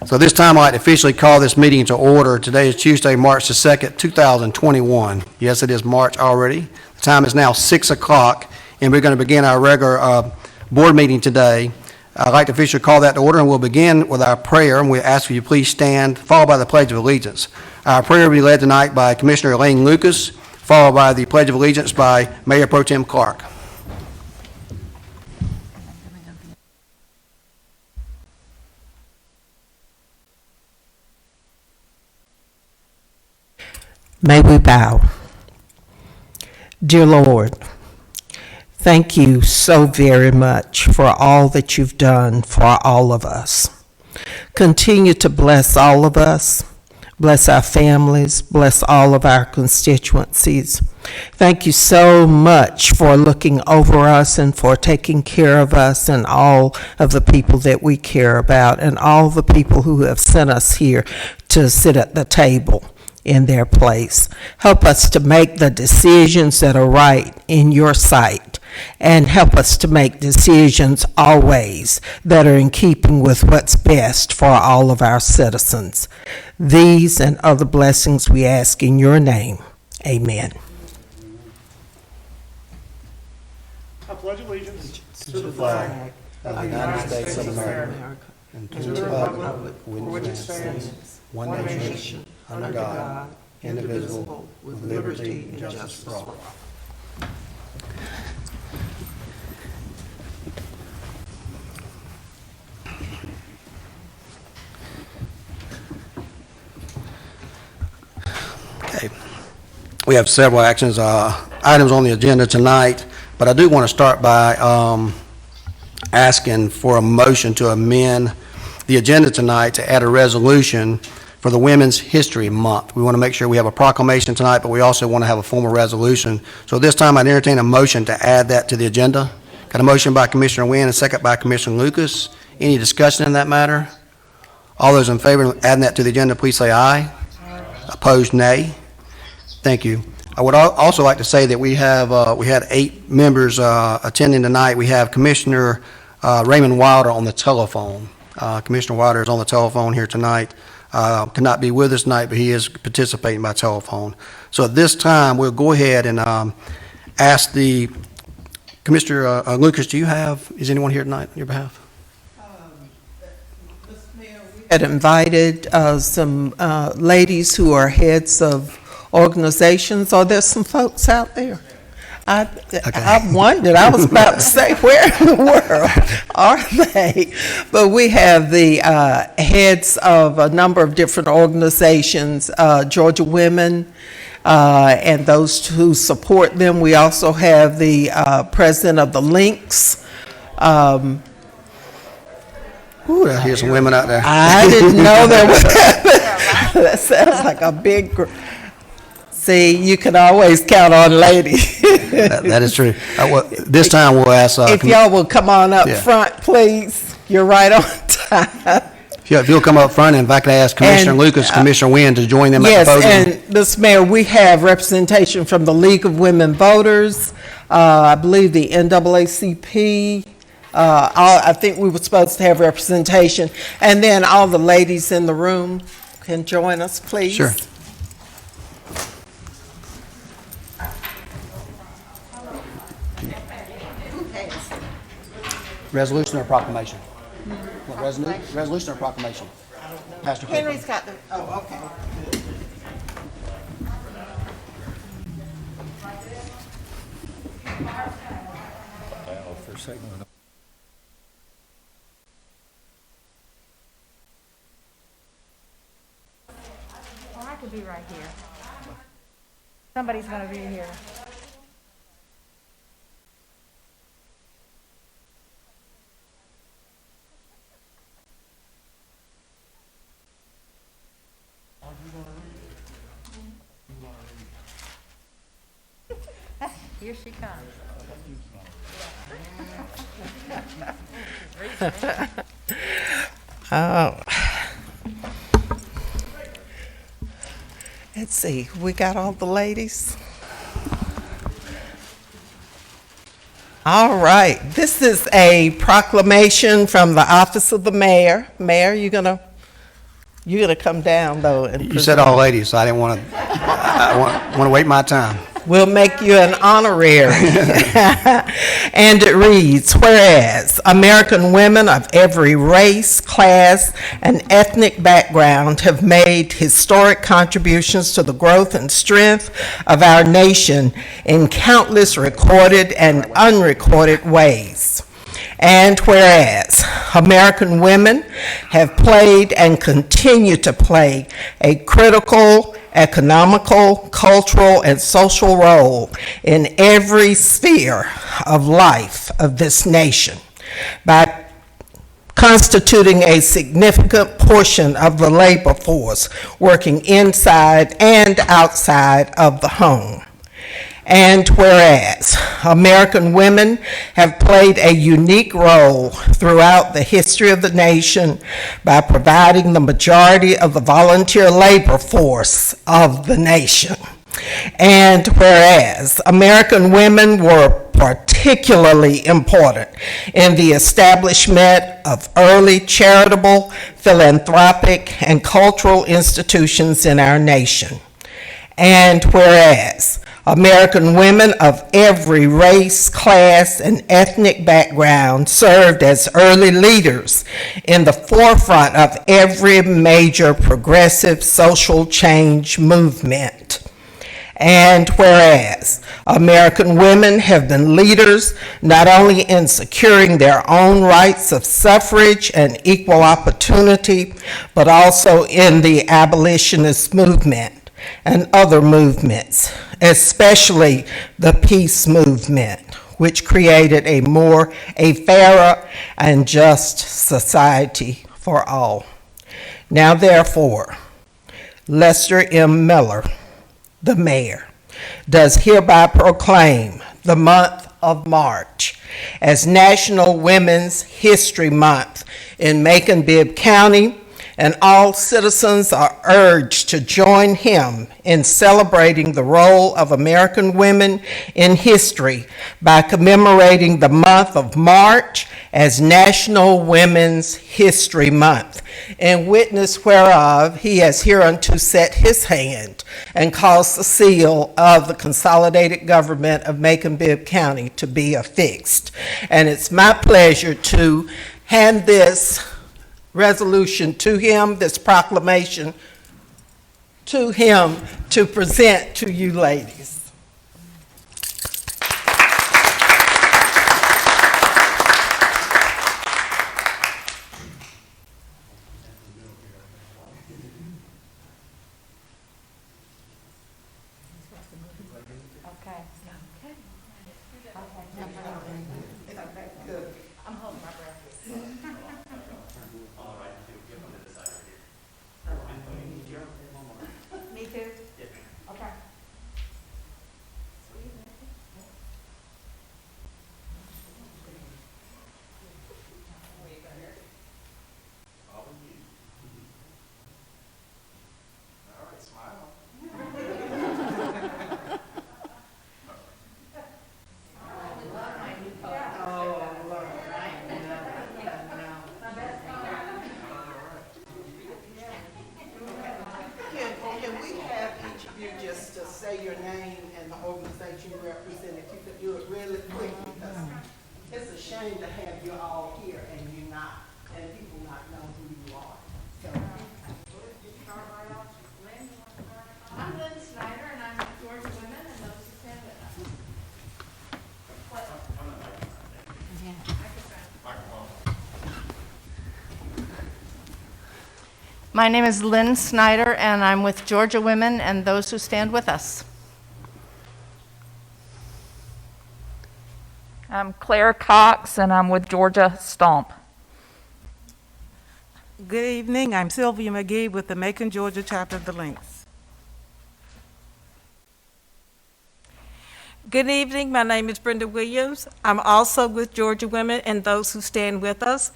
So this time I'd like to officially call this meeting to order. Today is Tuesday, March the 2nd, 2021. Yes, it is March already. The time is now 6 o'clock, and we're going to begin our regular board meeting today. I'd like to officially call that to order, and we'll begin with our prayer, and we ask you please stand, followed by the Pledge of Allegiance. Our prayer will be led tonight by Commissioner Elaine Lucas, followed by the Pledge of Allegiance by Mayor Pro Tem Clark. May we bow. Dear Lord, thank you so very much for all that you've done for all of us. Continue to bless all of us, bless our families, bless all of our constituencies. Thank you so much for looking over us and for taking care of us and all of the people that we care about and all the people who have sent us here to sit at the table in their place. Help us to make the decisions that are right in your sight, and help us to make decisions always that are in keeping with what's best for all of our citizens. These and other blessings we ask in your name. Amen. I pledge allegiance to the flag of the United States of America and to the republic for which it stands, one nation, under God, indivisible, with liberty and justice for all. Okay. We have several items on the agenda tonight, but I do want to start by asking for a motion to amend the agenda tonight to add a resolution for the Women's History Month. We want to make sure we have a proclamation tonight, but we also want to have a formal resolution. So this time I'd entertain a motion to add that to the agenda. Got a motion by Commissioner Wynn and a second by Commissioner Lucas. Any discussion in that matter? All those in favor of adding that to the agenda, please say aye. Opposed, nay. Thank you. I would also like to say that we had 8 members attending tonight. We have Commissioner Raymond Wilder on the telephone. Commissioner Wilder is on the telephone here tonight. Could not be with us tonight, but he is participating by telephone. So at this time, we'll go ahead and ask the Commissioner Lucas. Is anyone here tonight on your behalf? Had invited some ladies who are heads of organizations. Are there some folks out there? I wondered, I was about to say, where in the world are they? But we have the heads of a number of different organizations, Georgia Women, and those who support them. We also have the president of the Links. Ooh, I hear some women out there. I didn't know there was. That sounds like a big group. See, you can always count on ladies. That is true. This time we'll ask. If y'all will come on up front, please. You're right on time. If you'll come up front, and if I could ask Commissioner Lucas, Commissioner Wynn to join them at the podium. Yes, and Mr. Mayor, we have representation from the League of Women Voters, I believe the NAACP. I think we were supposed to have representation. And then all the ladies in the room can join us, please. Sure. Resolution or proclamation? What, resolution or proclamation? Pastor Henry's got the, oh, okay. Well, I could be right here. Somebody's going to be here. Here she comes. Oh. Let's see, we got all the ladies. All right, this is a proclamation from the Office of the Mayor. Mayor, you gonna You're going to come down, though, and You said all ladies, so I didn't want to, I want to wait my time. we'll make you an honorary. And it reads, whereas American women of every race, class, and ethnic background have made historic contributions to the growth and strength of our nation in countless recorded and unrecorded ways. And whereas American women have played and continue to play a critical economical, cultural, and social role in every sphere of life of this nation by constituting a significant portion of the labor force working inside and outside of the home. And whereas American women have played a unique role throughout the history of the nation by providing the majority of the volunteer labor force of the nation. And whereas American women were particularly important in the establishment of early charitable, philanthropic, and cultural institutions in our nation. And whereas American women of every race, class, and ethnic background served as early leaders in the forefront of every major progressive social change movement. And whereas American women have been leaders not only in securing their own rights of suffrage and equal opportunity, but also in the abolitionist movement and other movements, especially the peace movement, which created a fairer and just society for all. Now therefore, Lester M. Miller, the mayor, does hereby proclaim the month of March as National Women's History Month in Macon-Bibb County, and all citizens are urged to join him in celebrating the role of American women in history by commemorating the month of March as National Women's History Month, in witness whereof he has hereunto set his hand and caused the seal of the consolidated government of Macon-Bibb County to be affixed. And it's my pleasure to hand this resolution to him, this proclamation to him to present to you ladies. Okay. I'm holding my breath. Me too? Okay. Can we have each of you just to say your name and the organization you represent? If you could do it really quick, because it's a shame to have you all here and you not, and people not know who you are. So, I'm Lynn Snyder, and I'm with Georgia Women and those who stand with us. My name is Lynn Snyder, and I'm with Georgia Women and those who stand with us. I'm Claire Cox, and I'm with Georgia Stomp. Good evening. I'm Sylvia McGee with the Macon, Georgia chapter of the Lynx. Good evening. My name is Brenda Williams. I'm also with Georgia Women and those who stand with us,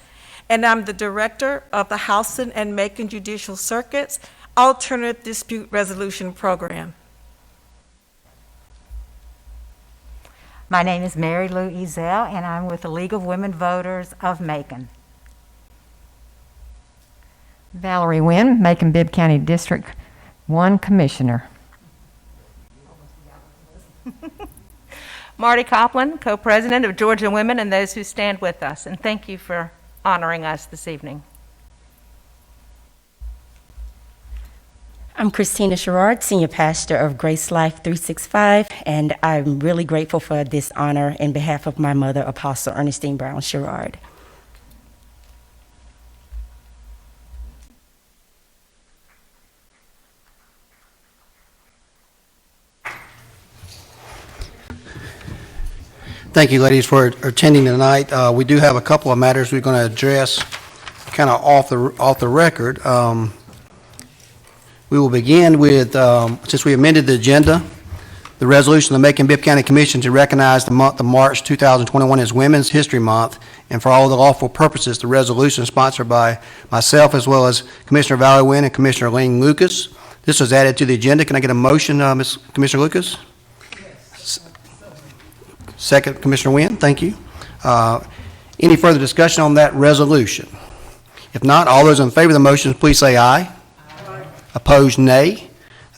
and I'm the director of the Houston and Macon Judicial Circuit's Alternative Dispute Resolution Program. My name is Mary Lou Ezel, and I'm with the League of Women Voters of Macon. Valerie Wynn, Macon-Bibb County District 1 Commissioner. Marty Copland, co-president of Georgia Women and those who stand with us, and thank you for honoring us this evening. I'm Christina Sherrard, Senior Pastor of Grace Life 365, and I'm really grateful for this honor in behalf of my mother, Apostle Ernestine Brown Sherrard. Thank you, ladies, for attending tonight. We do have a couple of matters we're going to address kind of off the record. We will begin with, since we amended the agenda, the resolution of the Macon-Bibb County Commission to recognize the month of March 2021 as Women's History Month, and for all the lawful purposes, the resolution sponsored by myself as well as Commissioner Valerie Wynn and Commissioner Elaine Lucas. This was added to the agenda. Can I get a motion, Ms. Commissioner Lucas? Second, Commissioner Wynn, thank you. Any further discussion on that resolution? If not, all those in favor of the motion, please say aye. Aye. Opposed, nay.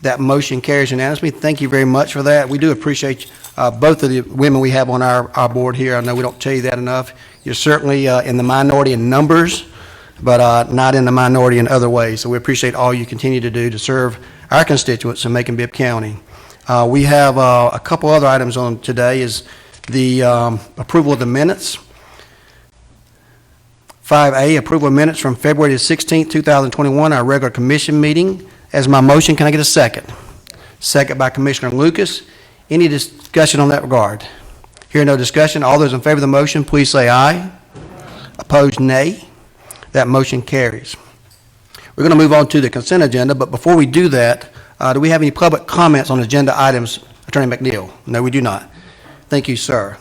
That motion carries unanimously. Thank you very much for that. We do appreciate both of the women we have on our board here. I know we don't tell you that enough. You're certainly in the minority in numbers, but not in the minority in other ways. So we appreciate all you continue to do to serve our constituents in Macon-Bibb County. We have a couple other items on today is the approval of the minutes. 5A, approval of minutes from February the 16th, 2021, our regular commission meeting. As my motion, can I get a second? Second by Commissioner Lucas. Any discussion on that regard? Hearing no discussion, all those in favor of the motion, please say aye. Opposed, nay. That motion carries. We're going to move on to the consent agenda, but before we do that, do we have any public comments on agenda items, Attorney McNeil? No, we do not. Thank you, sir.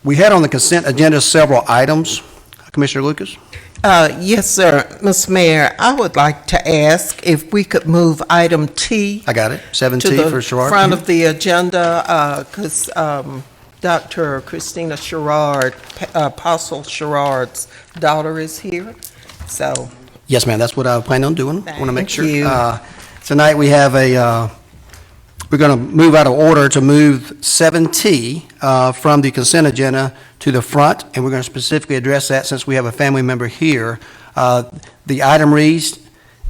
We had on the consent agenda several items. Commissioner Lucas? Yes, sir. Mr. Mayor, I would like to ask if we could move item T I got it. 7T to the for Sherrard. front of the agenda, because Dr. Christina Sherrard, Apostle Sherrard's daughter is here, so. Yes, ma'am. That's what I plan on doing. I want to make Thank sure. you. Tonight we have we're going to move out of order to move 7T from the consent agenda to the front, and we're going to specifically address that since we have a family member here. The item reads,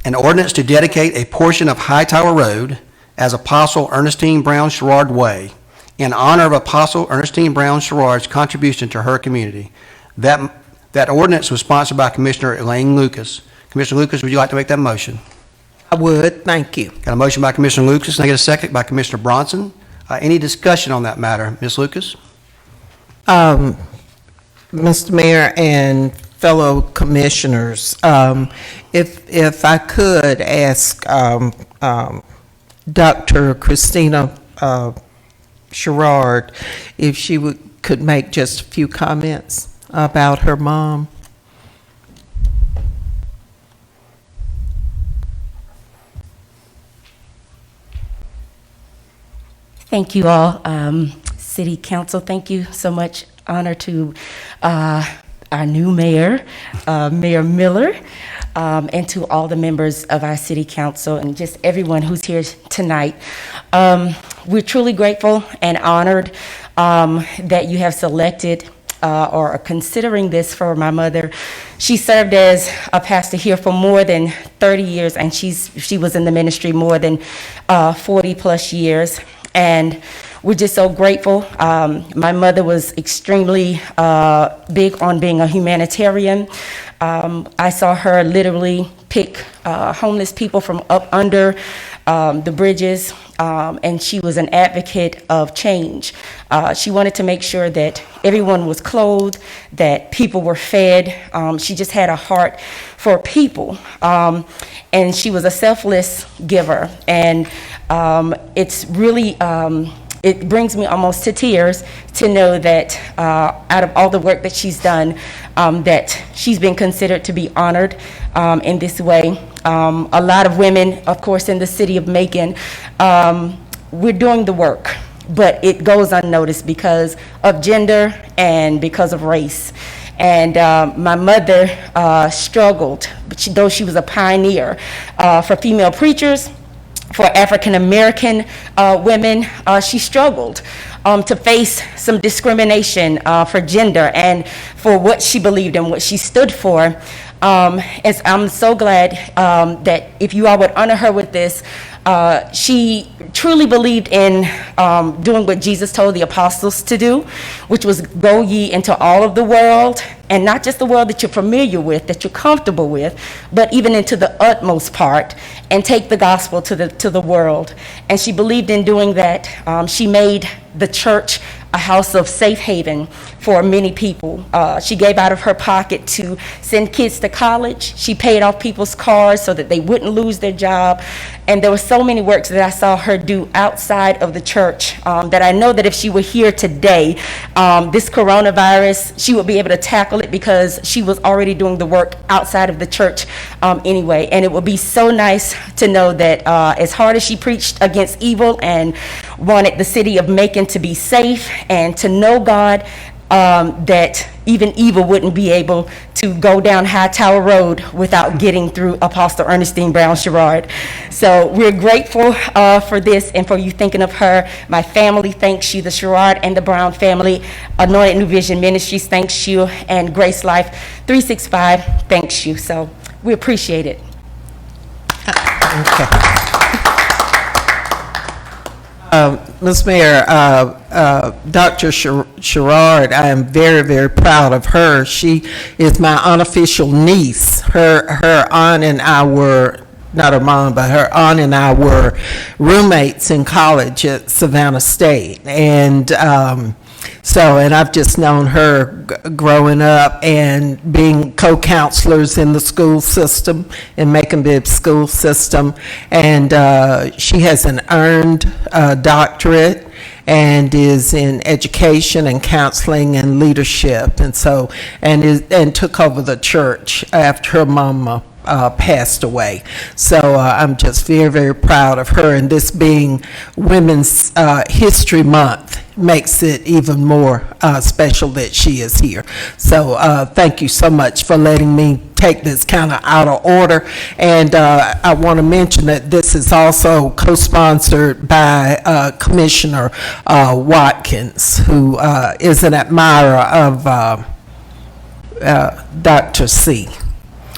an ordinance to dedicate a portion of Hightower Road as Apostle Ernestine Brown Sherrard Way in honor of Apostle Ernestine Brown Sherrard's contribution to her community. That ordinance was sponsored by Commissioner Elaine Lucas. Commissioner Lucas, would you like to make that motion? I would, thank you. Got a motion by Commissioner Lucas, and I get a second by Commissioner Bronson. Any discussion on that matter? Ms. Lucas? Mr. Mayor and fellow commissioners, if I could ask Dr. Christina Sherrard if she could make just a few comments about her mom. Thank you all, City Council. Thank you so much. Honor to our new mayor, Mayor Miller, and to all the members of our City Council and just everyone who's here tonight. We're truly grateful and honored that you have selected or are considering this for my mother. She served as a pastor here for more than 30 years, and she was in the ministry more than 40 plus years. And we're just so grateful. My mother was extremely big on being a humanitarian. I saw her literally pick homeless people from up under the bridges, and she was an advocate of change. She wanted to make sure that everyone was clothed, that people were fed. She just had a heart for people, and she was a selfless giver. And it's really, it brings me almost to tears to know that out of all the work that she's done, that she's been considered to be honored in this way. A lot of women, of course, in the city of Macon, we're doing the work, but it goes unnoticed because of gender and because of race. And my mother struggled, but though she was a pioneer for female preachers, for African American women, she struggled to face some discrimination for gender and for what she believed and what she stood for. And I'm so glad that if you all would honor her with this, she truly believed in doing what Jesus told the apostles to do, which was go ye into all of the world, and not just the world that you're familiar with, that you're comfortable with, but even into the utmost part, and take the gospel to the world. And she believed in doing that. She made the church a house of safe haven for many people. She gave out of her pocket to send kids to college. She paid off people's cars so that they wouldn't lose their job. And there were so many works that I saw her do outside of the church that I know that if she were here today, this coronavirus, she would be able to tackle it because she was already doing the work outside of the church anyway. And it would be so nice to know that as hard as she preached against evil and wanted the city of Macon to be safe and to know God, that even evil wouldn't be able to go down Hightower Road without getting through Apostle Ernestine Brown Sherrod. So we're grateful for this and for you thinking of her. My family thanks you, the Sherrod and the Brown family. Anointed New Vision Ministries thanks you, and Grace Life 365 thanks you. So we appreciate it. Okay. Ms. Mayor, Dr. Sherrod, I am very, very proud of her. She is my unofficial niece. Her aunt and I were, not her mom, but her aunt and I were roommates in college at Savannah State. And and I've just known her growing up and being co-counselors in the school system, in Macon-Bibb school system. And she has an earned doctorate and is in education and counseling and leadership. And so, and took over the church after her mama passed away. So I'm just very, very proud of her, and this being Women's History Month makes it even more special that she is here. So thank you so much for letting me take this kind of out of order. And I want to mention that this is also co-sponsored by Commissioner Watkins, who is an admirer of Dr. C.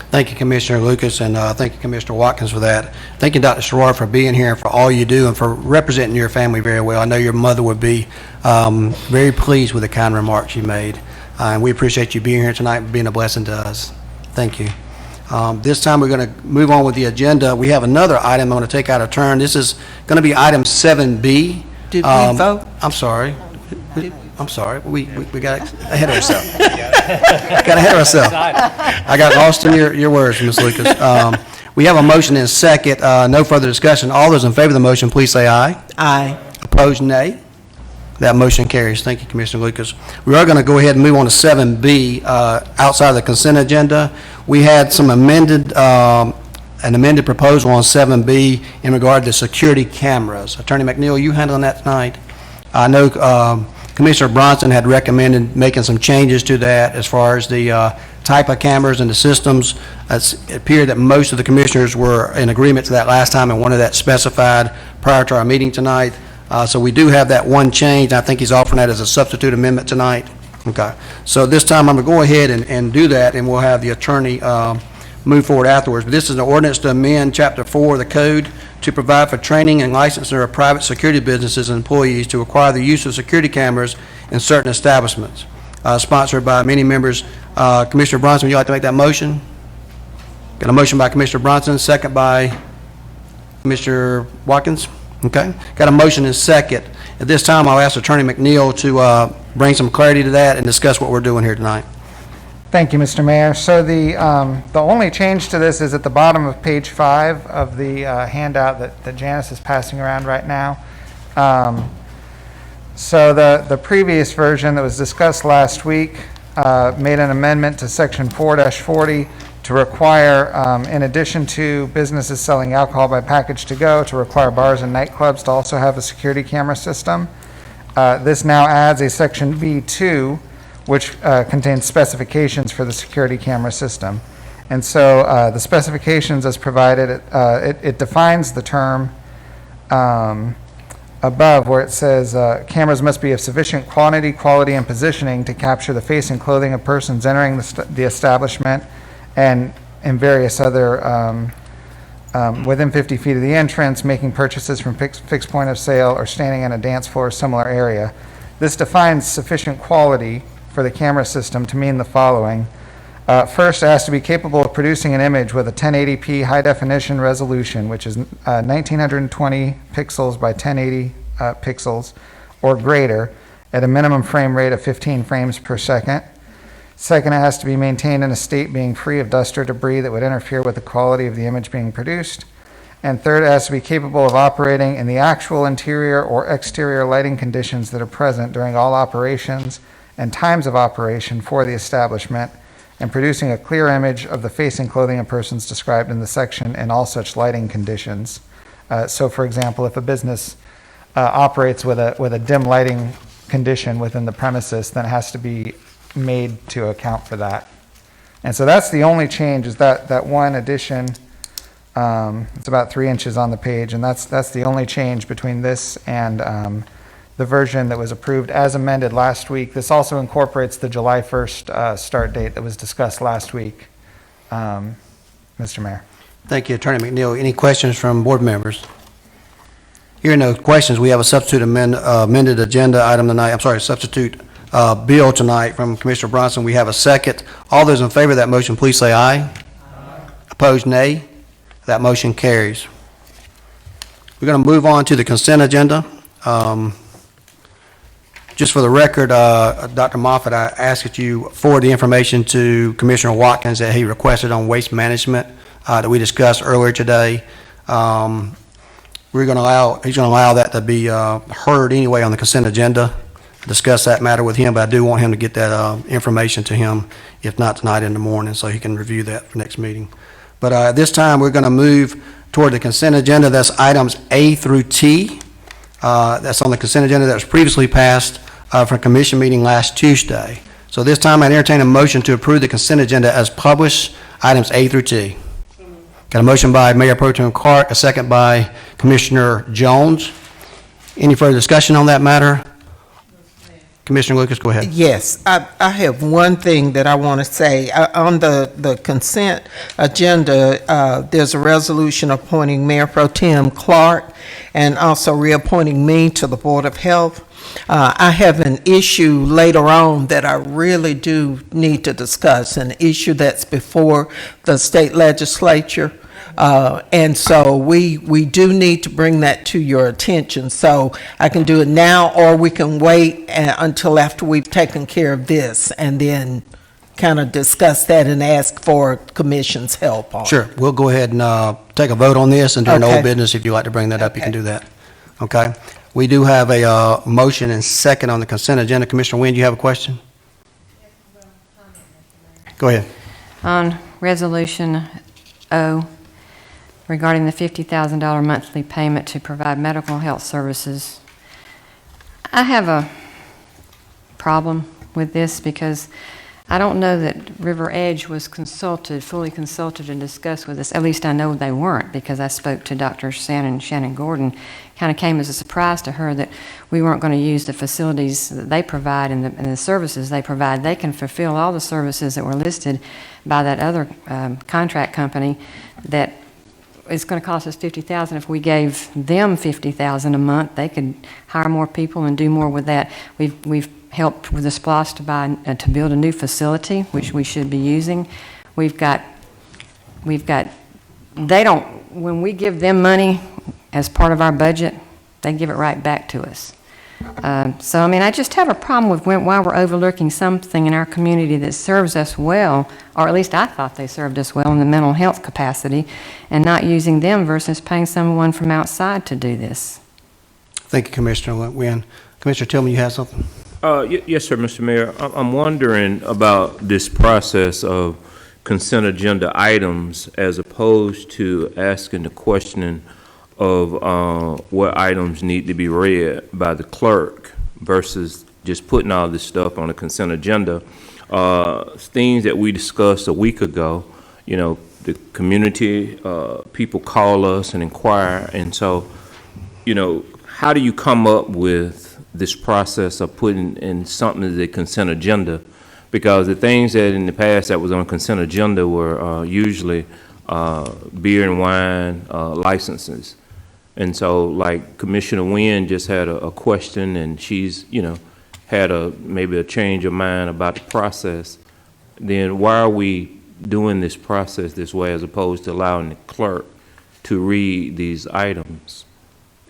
Thank you, Commissioner Lucas, and thank you, Commissioner Watkins, for that. Thank you, Dr. Sherrod, for being here and for all you do and for representing your family very well. I know your mother would be very pleased with the kind remarks you made, and we appreciate you being here tonight and being a blessing to us. Thank you. This time we're going to move on with the agenda. We have another item I'm going to take out of turn. This is going to be item 7B. Did we vote? I'm sorry. I'm sorry. We got ahead of ourselves. Got ahead of ourselves. I got lost in your words, Ms. Lucas. We have a motion and a second. No further discussion. All those in favor of the motion, please say aye. Aye. Opposed, nay. That motion carries. Thank you, Commissioner Lucas. We are going to go ahead and move on to 7B, outside of the consent agenda. We had some an amended proposal on 7B in regard to security cameras. Attorney McNeil, you handling that tonight? I know Commissioner Bronson had recommended making some changes to that as far as the type of cameras and the systems. It appeared that most of the commissioners were in agreement to that last time and wanted that specified prior to our meeting tonight. So we do have that one change. I think he's offering that as a substitute amendment tonight. Okay. So this time I'm going to go ahead and do that, and we'll have the attorney move forward afterwards. But this is an ordinance to amend Chapter 4 of the Code to provide for training and licensure of private security businesses and employees to require the use of security cameras in certain establishments. Sponsored by many members. Commissioner Bronson, would you like to make that motion? Got a motion by Commissioner Bronson, second by Commissioner Watkins. Okay. Got a motion and second. At this time, I'll ask Attorney McNeil to bring some clarity to that and discuss what we're doing here tonight. Thank you, Mr. Mayor. So the only change to this is at the bottom of page 5 of the handout that Janice is passing around right now. So the previous version that was discussed last week made an amendment to section 4-40 to require, in addition to businesses selling alcohol by package to go, to require bars and nightclubs to also have a security camera system. This now adds a section B2, which contains specifications for the security camera system. And so the specifications as provided, it defines the term above where it says cameras must be of sufficient quantity, quality, and positioning to capture the face and clothing of persons entering the establishment and various other within 50 feet of the entrance, making purchases from fixed point of sale, or standing in a dance floor or similar area. This defines sufficient quality for the camera system to mean the following. First, it has to be capable of producing an image with a 1080p high definition resolution, which is 1920 pixels by 1080 pixels or greater at a minimum frame rate of 15 frames per second. Second, it has to be maintained in a state being free of dust or debris that would interfere with the quality of the image being produced. And third, it has to be capable of operating in the actual interior or exterior lighting conditions that are present during all operations and times of operation for the establishment, and producing a clear image of the face and clothing of persons described in the section in all such lighting conditions. So, for example, if a business operates with a dim lighting condition within the premises, then it has to be made to account for that. And so that's the only change, is that one addition. It's about 3 inches on the page, and that's the only change between this and the version that was approved as amended last week. This also incorporates the July 1st start date that was discussed last week. Mr. Mayor. Thank you, Attorney McNeil. Any questions from board members? Hearing no questions, we have a substitute amended agenda item tonight. I'm sorry, substitute bill tonight from Commissioner Bronson. We have a second. All those in favor of that motion, please say aye. Aye. Opposed, nay. That motion carries. We're going to move on to the consent agenda. Just for the record, Dr. Moffitt, I asked that you forward the information to Commissioner Watkins that he requested on waste management that we discussed earlier today. He's going to allow that to be heard anyway on the consent agenda. Discuss that matter with him, but I do want him to get that information to him, if not tonight, in the morning, so he can review that for next meeting. But at this time, we're going to move toward the consent agenda. That's items A through T. That's on the consent agenda that was previously passed for a commission meeting last Tuesday. So this time, I entertain a motion to approve the consent agenda as published, items A through T. Got a motion by Mayor Pro Tem Clark, a second by Commissioner Jones. Any further discussion on that matter? Commissioner Lucas, go ahead. Yes, I have one thing that I want to say. On the consent agenda, there's a resolution appointing Mayor Pro Tem Clark and also reappointing me to the Board of Health. I have an issue later on that I really do need to discuss, an issue that's before the state legislature. And so we do need to bring that to your attention. So I can do it now, or we can wait until after we've taken care of this and then kind of discuss that and ask for commission's help on it. Sure. We'll go ahead and take a vote on this, and during Okay. old business, if you'd like to bring that up, you can do that. Okay? We do have a motion and second on the consent agenda. Commissioner Wynn, do you have a question? Go ahead. On Resolution O, regarding the $50,000 monthly payment to provide medical health services, I have a problem with this because I don't know that River Edge was fully consulted and discussed with us. At least I know they weren't, because I spoke to Dr. Shannon Gordon. Kind of came as a surprise to her that we weren't going to use the facilities that they provide and the services they provide. They can fulfill all the services that were listed by that other contract company. That it's going to cost us $50,000. If we gave them $50,000 a month, they could hire more people and do more with that. We've helped with the SPLOST to build a new facility, which we should be using. When we give them money as part of our budget, they give it right back to us. So, I mean, I just have a problem with why we're overlooking something in our community that serves us well, or at least I thought they served us well in the mental health capacity, and not using them versus paying someone from outside to do this. Thank you, Commissioner Wynn. Commissioner Tillman, you have something? Yes, sir, Mr. Mayor. I'm wondering about this process of consent agenda items as opposed to asking the questioning of what items need to be read by the clerk versus just putting all this stuff on the consent agenda. Things that we discussed a week ago, you know, the community, people call us and inquire, and so, you know, how do you come up with this process of putting in something as a consent agenda? Because the things that in the past that was on consent agenda were usually beer and wine licenses. And so, like Commissioner Nguyen just had a question, and she's, you know, had maybe a change of mind about the process. Then why are we doing this process this way as opposed to allowing the clerk to read these items?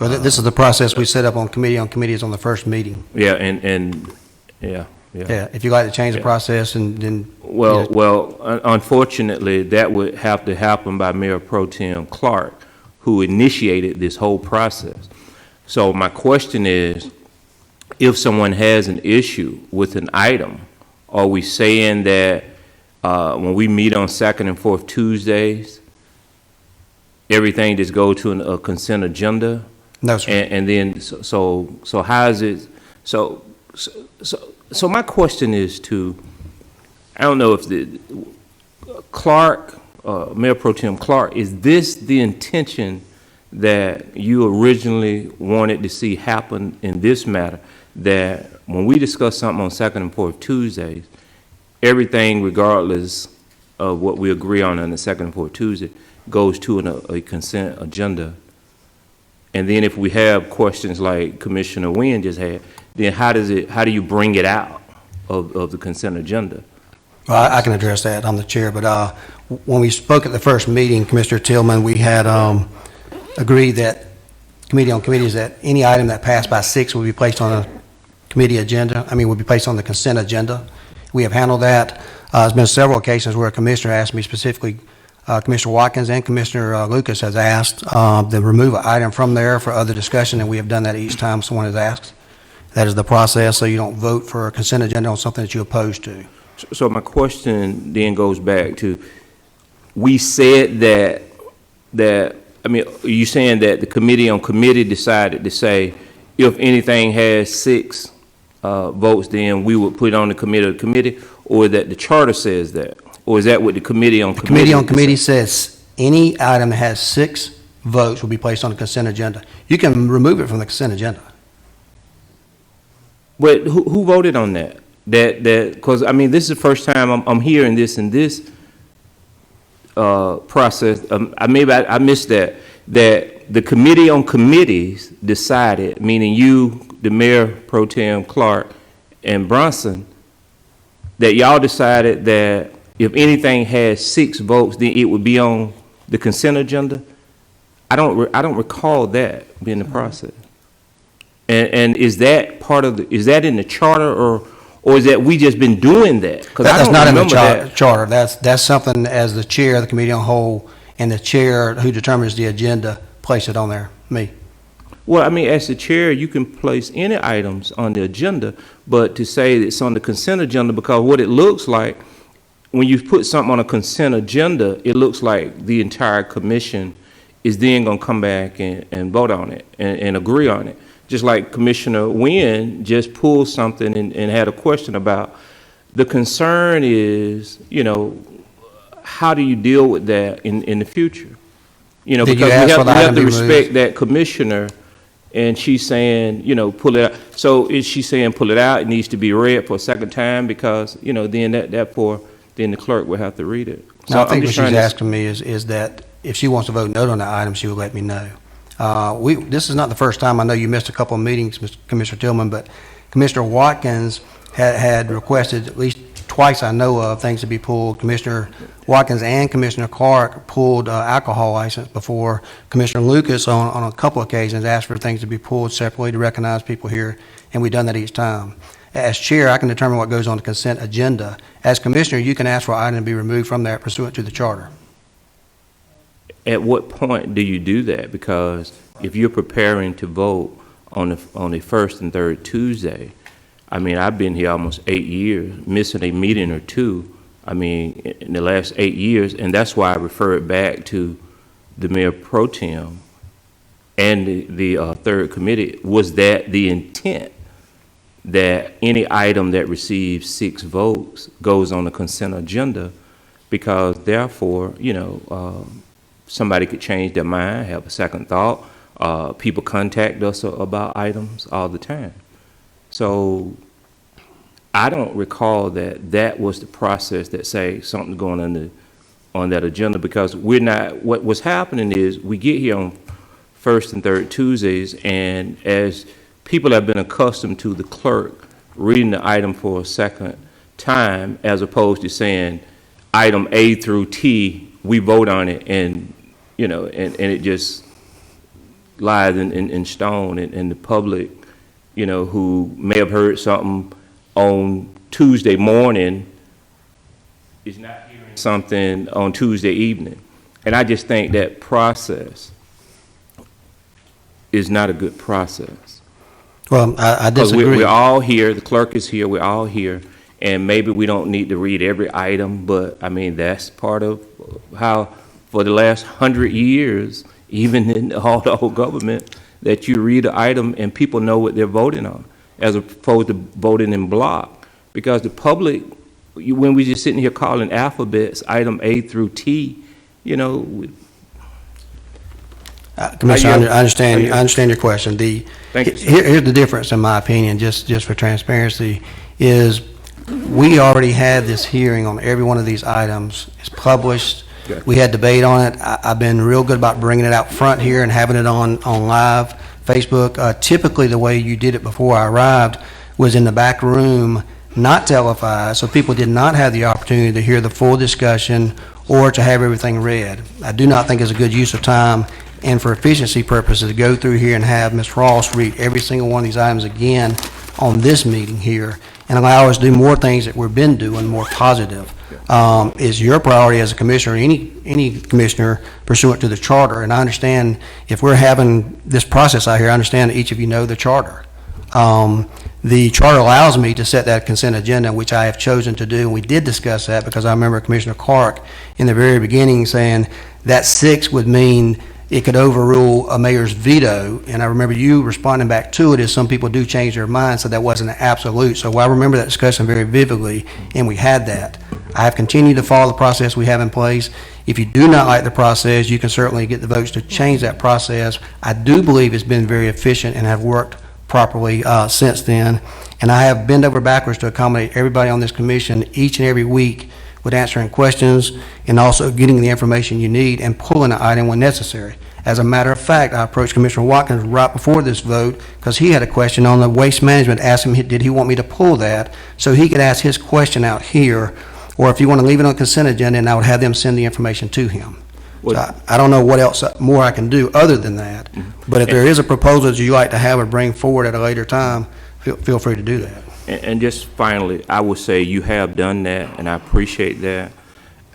Well, this is the process we set up on committees on the first meeting. Yeah, and yeah. Yeah, if you'd like to change the process and then. Well, unfortunately, that would have to happen by Mayor Pro Tem Clark, who initiated this whole process. So my question is, if someone has an issue with an item, are we saying that when we meet on second and fourth Tuesdays, everything just go to a consent agenda? No, sir. And then, so how is it, so my question is I don't know if the Clark, Mayor Pro Tem Clark, is this the intention that you originally wanted to see happen in this matter? That when we discuss something on second and fourth Tuesdays, everything regardless of what we agree on the second and fourth Tuesday goes to a consent agenda? And then if we have questions like Commissioner Nguyen just had, then how do you bring it out of the consent agenda? Well, I can address that. I'm the chair, but when we spoke at the first meeting, Commissioner Tillman, we had agreed that committee on committees that any item that passed by 6 would be placed on a committee agenda, would be placed on the consent agenda. We have handled that. There's been several occasions where a commissioner asked me specifically, Commissioner Watkins and Commissioner Lucas has asked to remove an item from there for other discussion, and we have done that each time someone has asked. That is the process, so you don't vote for a consent agenda on something that you're opposed to. So my question then goes back to, we said are you saying that the committee on committee decided to say, if anything has 6 votes, then we would put it on the committee, or that the charter says that? Or is that what the committee on committee? The committee on committee says any item that has 6 votes will be placed on the consent agenda. You can remove it from the consent agenda. But who voted on that? Because this is the first time I'm hearing this in this process. Maybe I missed that the committee on committees decided, meaning you, the Mayor Pro Tem Clark, and Bronson, that y'all decided that if anything has 6 votes, then it would be on the consent agenda. I don't recall that being the process. And is that is that in the charter, or is that we just been doing that? That's not in the charter. That's something as the chair of the committee on whole and the chair who determines the agenda place it on there, me. Well, as the chair, you can place any items on the agenda, but to say it's on the consent agenda, because what it looks like, when you put something on a consent agenda, it looks like the entire commission is then going to come back and vote on it and agree on it. Just like Commissioner Nguyen just pulled something and had a question about. The concern is, how do you deal with that in the future? Because we have to respect that commissioner, and she's saying, pull it out. So is she saying pull it out? It needs to be read for a second time because, then the clerk will have to read it. So I think what she's asking me is that if she wants to vote no on the item, she will let me know. This is not the first time. I know you missed a couple of meetings, Commissioner Tillman, but Commissioner Watkins had requested at least twice I know of things to be pulled. Commissioner Watkins and Commissioner Clark pulled alcohol license before. Commissioner Lucas on a couple of occasions asked for things to be pulled separately to recognize people here, and we've done that each time. As chair, I can determine what goes on the consent agenda. As commissioner, you can ask for an item to be removed from that pursuant to the charter. At what point do you do that? Because if you're preparing to vote on the first and third Tuesday, I've been here almost 8 years, missing a meeting or two, in the last 8 years, and that's why I refer it back to the Mayor Pro Tem and the third committee. Was that the intent, that any item that receives 6 votes goes on the consent agenda, because therefore, somebody could change their mind, have a second thought. People contact us about items all the time. So I don't recall that was the process that say something's going on that agenda, because we're not, what's happening is we get here on first and third Tuesdays, and as people have been accustomed to the clerk reading the item for a second time, as opposed to saying item A through T, we vote on it, and it just lies in stone, and the public, who may have heard something on Tuesday morning is not hearing something on Tuesday evening. And I just think that process is not a good process. Well, I disagree. We're all here, the clerk is here, we're all here, and maybe we don't need to read every item, but I mean, that's part of how, for the last 100 years, even in all the whole government, that you read an item and people know what they're voting on, as opposed to voting in block. Because the public, when we're just sitting here calling alphabets, item A through T, Commissioner, I understand your question. Thank you, sir. Here's the difference, in my opinion, just for transparency, is we already had this hearing on every one of these items. It's published. Okay. We had debate on it. I've been real good about bringing it out front here and having it on live Facebook. Typically, the way you did it before I arrived was in the back room, not televised, so people did not have the opportunity to hear the full discussion or to have everything read. I do not think it's a good use of time, and for efficiency purposes, to go through here and have Ms. Ross read every single one of these items again on this meeting here, and allow us to do more things that we've been doing, more positive. Is your priority as a commissioner, any commissioner, pursuant to the charter? And I understand if we're having this process out here, I understand that each of you know the charter. The charter allows me to set that consent agenda, which I have chosen to do, and we did discuss that, because I remember Commissioner Clark in the very beginning saying that 6 would mean it could overrule a mayor's veto, and I remember you responding back to it as some people do change their minds, so that wasn't an absolute. So I remember that discussion very vividly, and we had that. I have continued to follow the process we have in place. If you do not like the process, you can certainly get the votes to change that process. I do believe it's been very efficient and have worked properly since then, and I have bent over backwards to accommodate everybody on this commission each and every week with answering questions and also getting the information you need and pulling an item when necessary. As a matter of fact, I approached Commissioner Watkins right before this vote because he had a question on the waste management, asked him did he want me to pull that so he could ask his question out here, or if you want to leave it on the consent agenda, and I would have them send the information to him. So I don't know what else more I can do other than that, but if there is a proposal that you like to have or bring forward at a later time, feel free to do that. And just finally, I would say you have done that, and I appreciate that.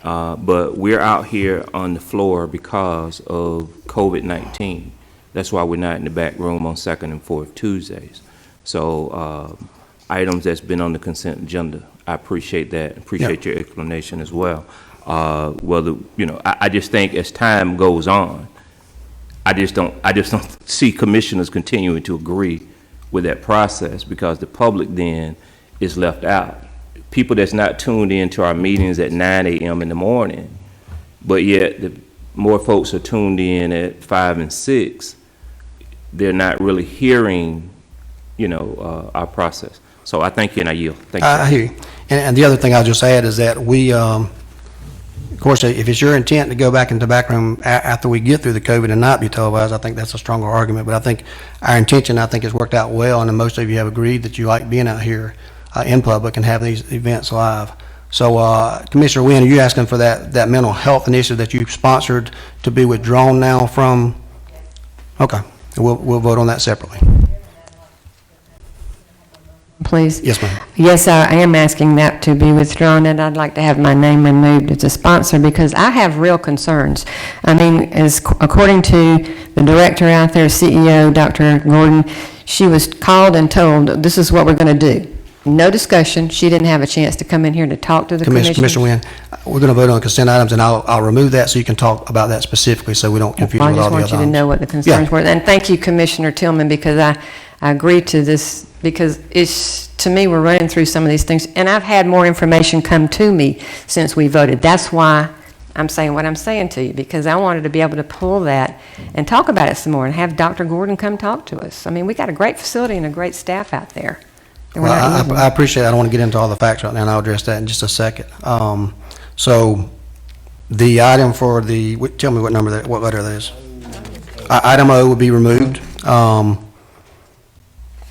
But we're out here on the floor because of COVID-19. That's why we're not in the back room on second and fourth Tuesdays. So items that's been on the consent agenda, I appreciate that. Appreciate your explanation as well. I just think as time goes on, I just don't see commissioners continuing to agree with that process, because the public then is left out. People that's not tuned in to our meetings at 9 a.m. in the morning, but yet the more folks are tuned in at 5 and 6, they're not really hearing, our process. So I thank you, and I yield. Thank you. I hear you. And the other thing I'll just add is that we, of course, if it's your intent to go back into the back room after we get through the COVID and not be televised, I think that's a stronger argument. But I think our intention, has worked out well, and most of you have agreed that you like being out here in public and having these events live. So, Commissioner Wynn, are you asking for that mental health initiative that you've sponsored to be withdrawn now from? Okay, we'll vote on that separately. Please? Yes, ma'am. Yes, I am asking that to be withdrawn, and I'd like to have my name removed as a sponsor, because I have real concerns. I mean, according to the director out there, CEO, Dr. Gordon, she was called and told, this is what we're going to do. No discussion. She didn't have a chance to come in here to talk to the commission. Commissioner Wynn, we're going to vote on consent items, and I'll remove that so you can talk about that specifically, so we don't confuse with all the other items. I just want you to know what the concerns were. And thank you, Commissioner Tillman, because I agreed to this because to me, we're running through some of these things, and I've had more information come to me since we voted. That's why I'm saying what I'm saying to you, because I wanted to be able to pull that and talk about it some more and have Dr. Gordon come talk to us. I mean, we got a great facility and a great staff out there. that we're not Well, using. I appreciate it. I don't want to get into all the facts right now, and I'll address that in just a second. So the item for tell me what number what letter that is. Item O would be removed.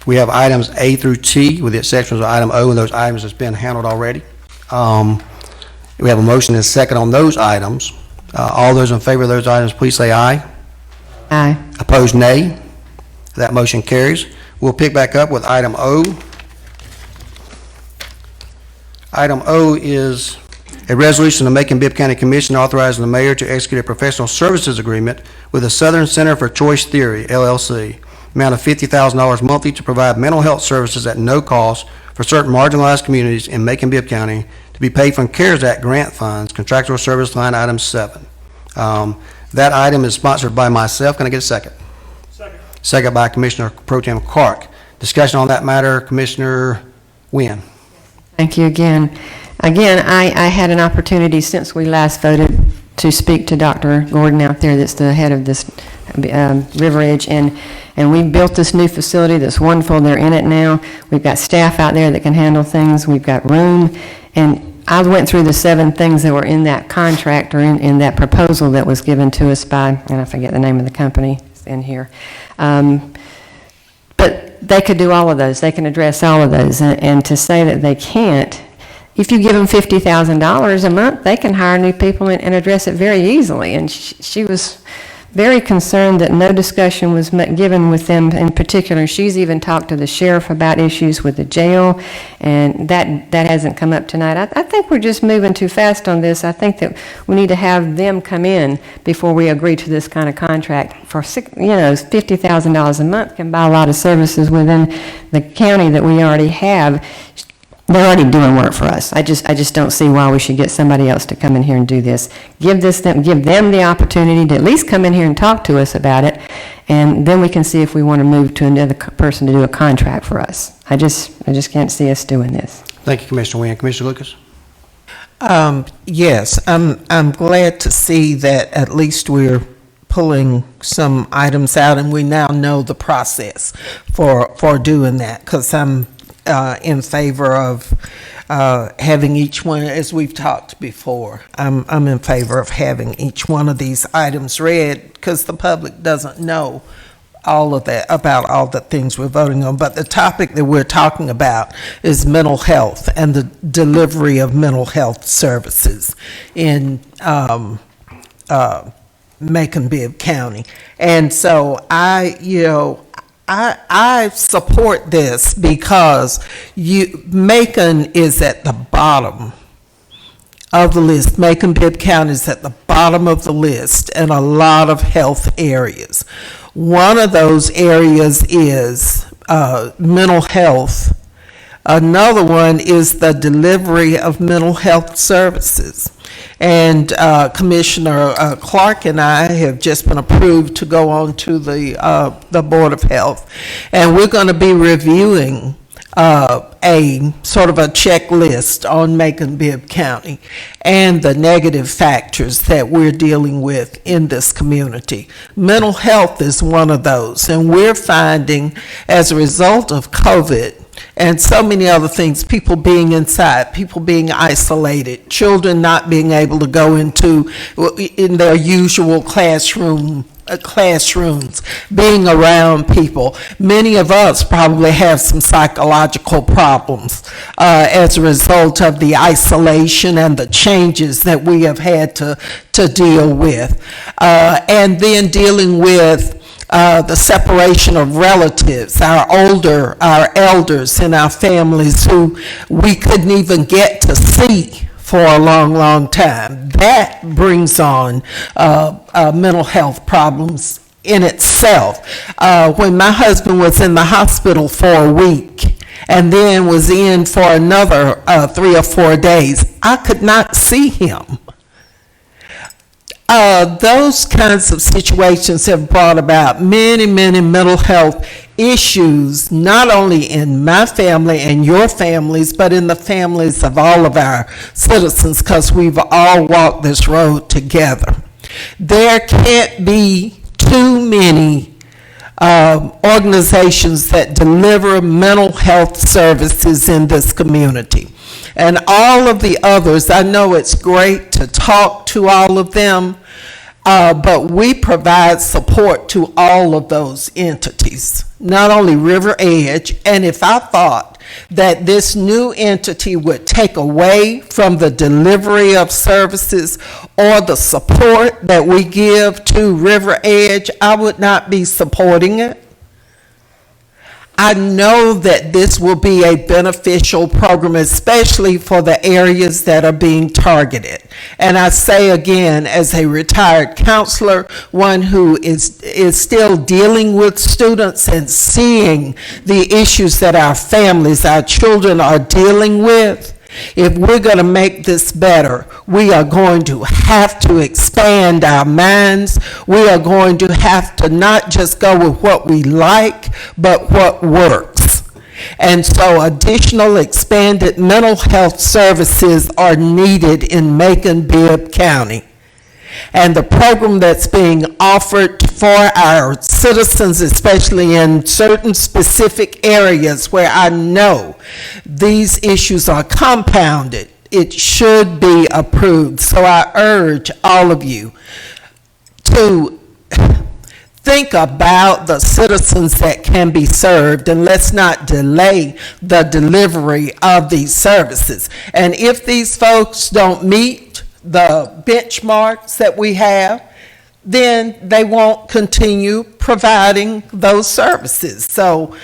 We have items A through T, with the exceptions of item O, and those items has been handled already. We have a motion and a second on those items. All those in favor of those items, please say aye. Aye. Opposed, nay. That motion carries. We'll pick back up with item O. Item O is a resolution of Macon-Bibb County Commission authorizing the mayor to execute a professional services agreement with the Southern Center for Choice Theory, LLC, amount of $50,000 monthly to provide mental health services at no cost for certain marginalized communities in Macon-Bibb County to be paid from CARES Act grant funds, contractual service line item 7. That item is sponsored by myself. Can I get a second? Second. Second by Commissioner Pro Tem Clark. Discussion on that matter, Commissioner Wynn. Thank you again. Again, I had an opportunity since we last voted to speak to Dr. Gordon out there, that's the head of this River Edge, and we built this new facility that's wonderful. They're in it now. We've got staff out there that can handle things. We've got room, and I went through the 7 things that were in that contract, or in that proposal that was given to us by, and I forget the name of the company, it's in here. But they could do all of those. They can address all of those. And to say that they can't, if you give them $50,000 a month, they can hire new people and address it very easily. And she was very concerned that no discussion was given with them in particular. She's even talked to the sheriff about issues with the jail, and that hasn't come up tonight. I think we're just moving too fast on this. I think that we need to have them come in before we agree to this kind of contract. For $50,000 a month can buy a lot of services within the county that we already have. They're already doing work for us. I just don't see why we should get somebody else to come in here and do this. Give them the opportunity to at least come in here and talk to us about it, and then we can see if we want to move to another person to do a contract for us. I just can't see us doing this. Thank you, Commissioner Wynn. Commissioner Lucas? Yes, I'm glad to see that at least we're pulling some items out, and we now know the process for doing that, because I'm in favor of having each one, as we've talked before. I'm in favor of having each one of these items read, because the public doesn't know all of that, about all the things we're voting on. But the topic that we're talking about is mental health and the delivery of mental health services in Macon-Bibb County. And so I support this, because Macon is at the bottom of the list. Macon-Bibb County is at the bottom of the list in a lot of health areas. One of those areas is mental health. Another one is the delivery of mental health services. And Commissioner Clark and I have just been approved to go on to the Board of Health. And we're going to be reviewing a sort of a checklist on Macon-Bibb County and the negative factors that we're dealing with in this community. Mental health is one of those, and we're finding, as a result of COVID and so many other things, people being inside, people being isolated, children not being able to go in their usual classrooms, being around people. Many of us probably have some psychological problems as a result of the isolation and the changes that we have had to deal with. And then dealing with the separation of relatives, our elders in our families who we couldn't even get to see for a long, long time. That brings on mental health problems in itself. When my husband was in the hospital for a week and then was in for another 3 or 4 days, I could not see him. Those kinds of situations have brought about many, many mental health issues, not only in my family and your families, but in the families of all of our citizens, because we've all walked this road together. There can't be too many organizations that deliver mental health services in this community. And all of the others, I know it's great to talk to all of them, but we provide support to all of those entities, not only River Edge. And if I thought that this new entity would take away from the delivery of services or the support that we give to River Edge, I would not be supporting it. I know that this will be a beneficial program, especially for the areas that are being targeted. And I say again, as a retired counselor, one who is still dealing with students and seeing the issues that our families, our children are dealing with, if we're going to make this better, we are going to have to expand our minds. We are going to have to not just go with what we like, but what works. And so additional expanded mental health services are needed in Macon-Bibb County. And the program that's being offered for our citizens, especially in certain specific areas where I know these issues are compounded, it should be approved. So I urge all of you to think about the citizens that can be served, and let's not delay the delivery of these services. And if these folks don't meet the benchmarks that we have, then they won't continue providing those services. So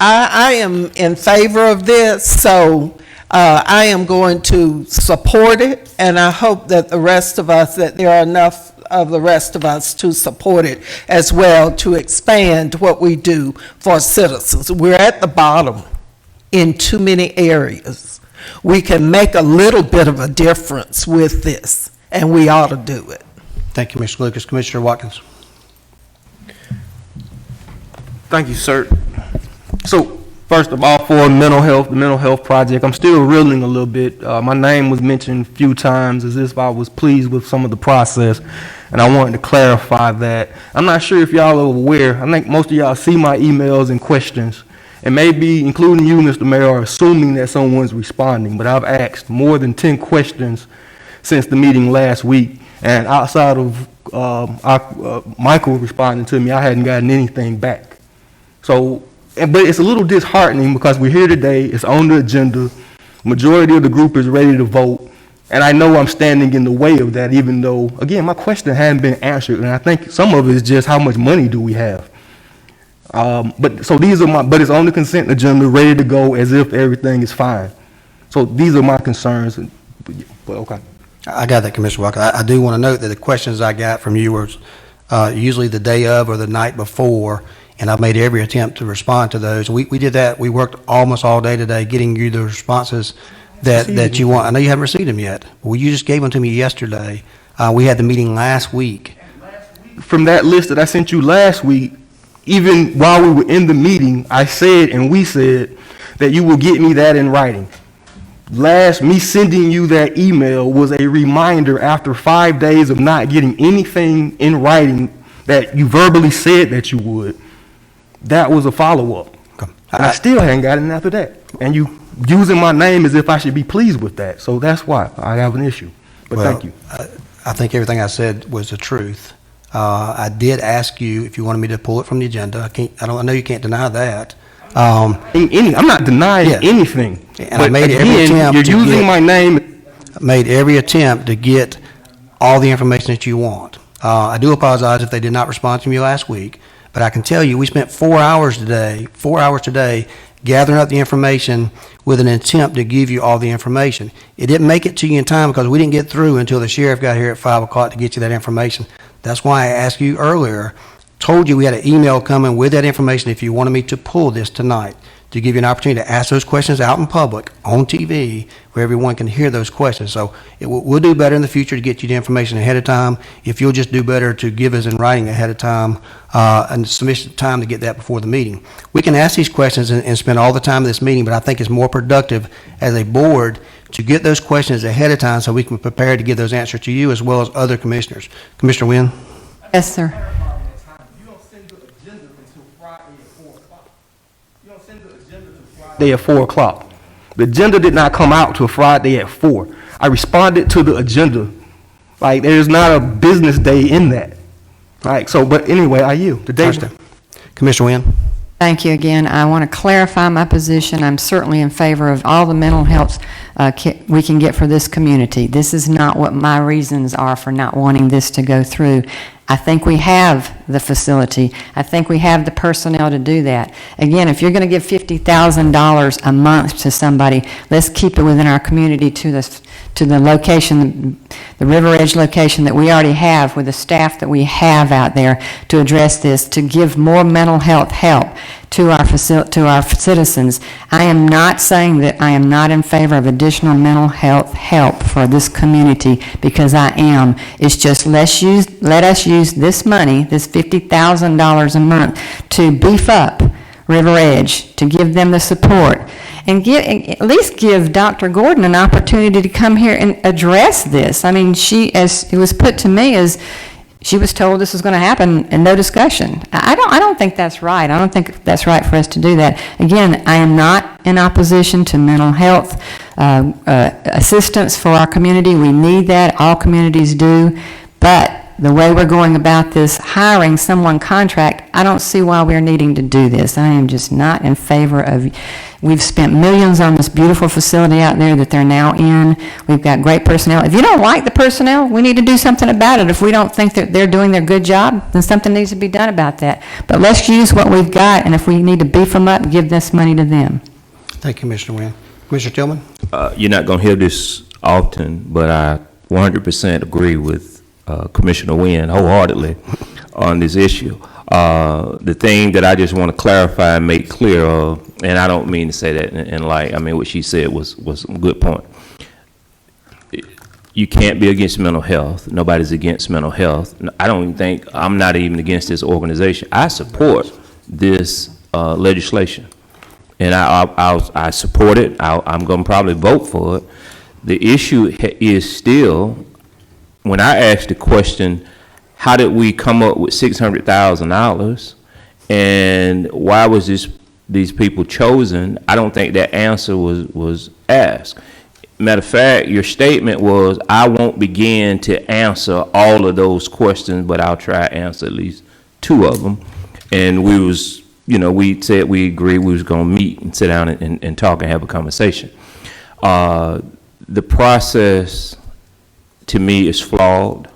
I am in favor of this, so I am going to support it, and I hope that the rest of us, that there are enough of the rest of us to support it as well, to expand what we do for citizens. We're at the bottom in too many areas. We can make a little bit of a difference with this, and we ought to do it. Thank you, Mr. Lucas. Commissioner Watkins. Thank you, sir. So, first of all, for the mental health project, I'm still reeling a little bit. My name was mentioned a few times as if I was pleased with some of the process, and I wanted to clarify that. I'm not sure if y'all are aware. I think most of y'all see my emails and questions, and maybe, including you, Mr. Mayor, are assuming that someone's responding, but I've asked more than 10 questions since the meeting last week, and outside of Michael responding to me, I hadn't gotten anything back. So, but it's a little disheartening because we're here today, it's on the agenda, majority of the group is ready to vote, and I know I'm standing in the way of that, even though, again, my question hadn't been answered, and I think some of it is just how much money do we have. But it's on the consent agenda, ready to go as if everything is fine. So these are my concerns. But okay. I got that, Commissioner Walker. I do want to note that the questions I got from you were usually the day of or the night before, and I've made every attempt to respond to those. We did that. We worked almost all day today getting you the responses that you want. I know you haven't received them yet. Well, you just gave them to me yesterday. We had the meeting last week. From that list that I sent you last week, even while we were in the meeting, I said and we said that you will get me that in writing. Me sending you that email was a reminder after 5 days of not getting anything in writing that you verbally said that you would. That was a follow-up. Okay. And I still hadn't gotten it after that. And you using my name as if I should be pleased with that. So that's why I have an issue. But thank you. I think everything I said was the truth. I did ask you if you wanted me to pull it from the agenda. I know you can't deny that. I'm not denying anything. And I made every attempt. You're using my name. I made every attempt to get all the information that you want. I do apologize if they did not respond to me last week, but I can tell you we spent 4 hours today, gathering up the information with an attempt to give you all the information. It didn't make it to you in time because we didn't get through until the sheriff got here at 5 o'clock to get you that information. That's why I asked you earlier, told you we had an email coming with that information if you wanted me to pull this tonight. to give you an opportunity to ask those questions out in public, on TV, where everyone can hear those questions. So we'll do better in the future to get you the information ahead of time. If you'll just do better to give us in writing ahead of time, and sufficient time to get that before the meeting. We can ask these questions and spend all the time of this meeting, but I think it's more productive as a board to get those questions ahead of time so we can prepare to give those answers to you as well as other commissioners. Commissioner Wynn? Yes, sir. You don't send the agenda until Friday at 4 o'clock. You don't send the agenda until Friday at 4 o'clock. The agenda did not come out till Friday at 4. I responded to the agenda. Like, there's not a business day in that. Right, so, but anyway, I yield. The day. Commissioner Wynn? Thank you again. I want to clarify my position. I'm certainly in favor of all the mental health we can get for this community. This is not what my reasons are for not wanting this to go through. I think we have the facility. I think we have the personnel to do that. Again, if you're going to give $50,000 a month to somebody, let's keep it within our community to the location, the River Edge location that we already have with the staff that we have out there to address this, to give more mental health help to our citizens. I am not saying that I am not in favor of additional mental health help for this community, because I am. It's just let us use this money, this $50,000 a month, to beef up River Edge, to give them the support, and at least give Dr. Gordon an opportunity to come here and address this. I mean, as it was put to me, as she was told this was going to happen and no discussion. I don't think that's right. I don't think that's right for us to do that. Again, I am not in opposition to mental health assistance for our community. We need that. All communities do. But the way we're going about this, hiring someone contract, I don't see why we're needing to do this. I am just not in favor of. We've spent millions on this beautiful facility out there that they're now in. We've got great personnel. If you don't like the personnel, we need to do something about it. If we don't think that they're doing their good job, then something needs to be done about that. But let's use what we've got, and if we need to beef them up, give this money to them. Thank you, Commissioner Wynn. Commissioner Tillman? You're not going to hear this often, but I 100% agree with Commissioner Wynn wholeheartedly on this issue. The thing that I just want to clarify and make clear of, and I don't mean to say that in light, I mean, what she said was a good point. You can't be against mental health. Nobody's against mental health. I'm not even against this organization. I support this legislation, and I support it. I'm going to probably vote for it. The issue is still, when I asked the question, how did we come up with $600,000, and why was these people chosen? I don't think that answer was asked. Matter of fact, your statement was, I won't begin to answer all of those questions, but I'll try to answer at least 2 of them. And we said we agreed we was going to meet and sit down and talk and have a conversation. The process, to me, is flawed.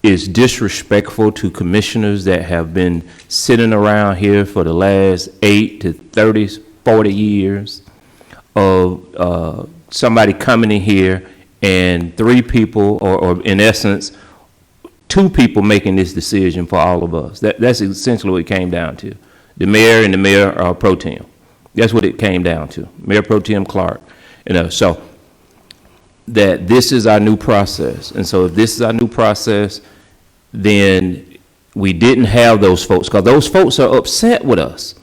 Is disrespectful to commissioners that have been sitting around here for the last 8 to 30, 40 years of somebody coming in here and 3 people, or in essence, 2 people making this decision for all of us. That's essentially what it came down to. The mayor and the mayor pro tem. That's what it came down to. Mayor pro tem Clark. So that this is our new process. And so if this is our new process, then we didn't have those folks, because those folks are upset with us.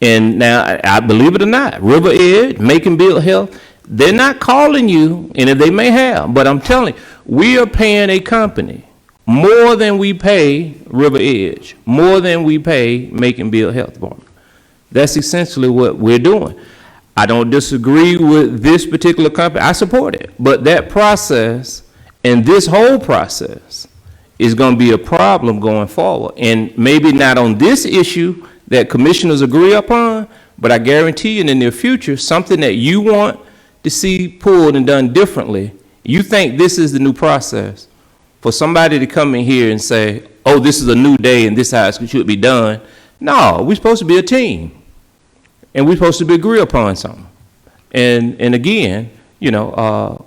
And now, I believe it or not, River Edge, Macon-Bibb Health, they're not calling you, and if they may have, but I'm telling you, we are paying a company more than we pay River Edge, more than we pay Macon-Bibb Health Department. That's essentially what we're doing. I don't disagree with this particular company. I support it. But that process and this whole process is going to be a problem going forward. And maybe not on this issue that commissioners agree upon, but I guarantee you in the near future, something that you want to see pulled and done differently, you think this is the new process. For somebody to come in here and say, oh, this is a new day and this is how it should be done. No, we're supposed to be a team. And we're supposed to agree upon something. And again,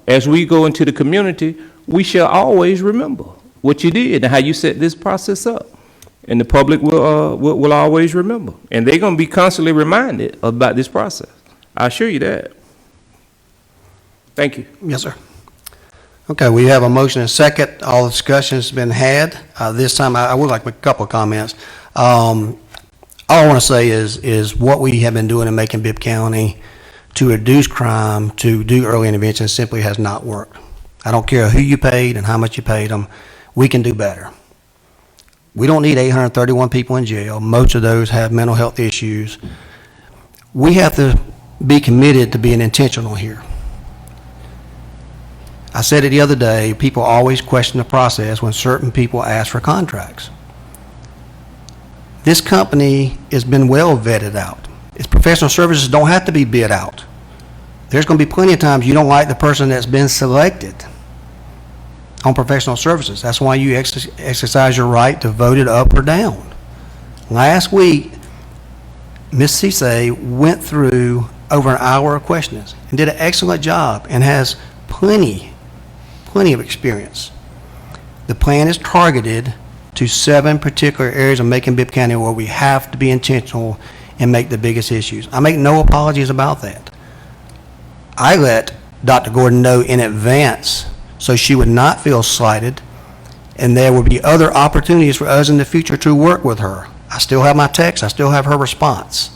as we go into the community, we shall always remember what you did and how you set this process up. and the public will always remember. And they're going to be constantly reminded about this process. I assure you that. Thank you. Yes, sir. Okay, we have a motion and a second. All the discussion has been had. This time, I would like to make a couple of comments. All I want to say is what we have been doing in Macon-Bibb County to reduce crime, to do early intervention simply has not worked. I don't care who you paid and how much you paid them. We can do better. We don't need 831 people in jail. Most of those have mental health issues. We have to be committed to being intentional here. I said it the other day, people always question the process when certain people ask for contracts. This company has been well vetted out. Its professional services don't have to be bid out. There's going to be plenty of times you don't like the person that's been selected on professional services. That's why you exercise your right to vote it up or down. Last week, Ms. Cisse went through over an hour of questions and did an excellent job and has plenty of experience. The plan is targeted to 7 particular areas of Macon-Bibb County where we have to be intentional and make the biggest issues. I make no apologies about that. I let Dr. Gordon know in advance so she would not feel slighted, and there would be other opportunities for us in the future to work with her. I still have my text. I still have her response.